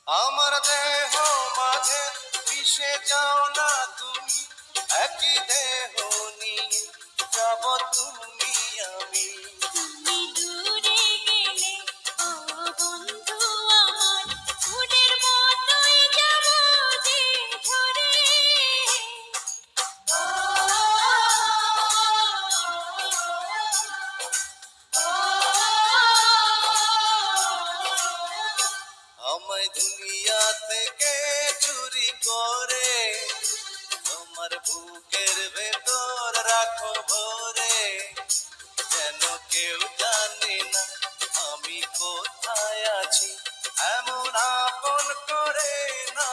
আমার দেহ মাঝে মিশে যাও না তুমি, একই দেহ নিয়ে যাব তুমি আমি। তুমি দূরে গেলে ও বন্ধু আমার, ফুলের মতোই যাব যে ঝরে। আমায় দুনিয়া থেকে চুরি করে তোমার বুকের ভেতর রাখো ভরে, যেন কেউ জানে না আমি কোথায় আছি, এমন আপন করে না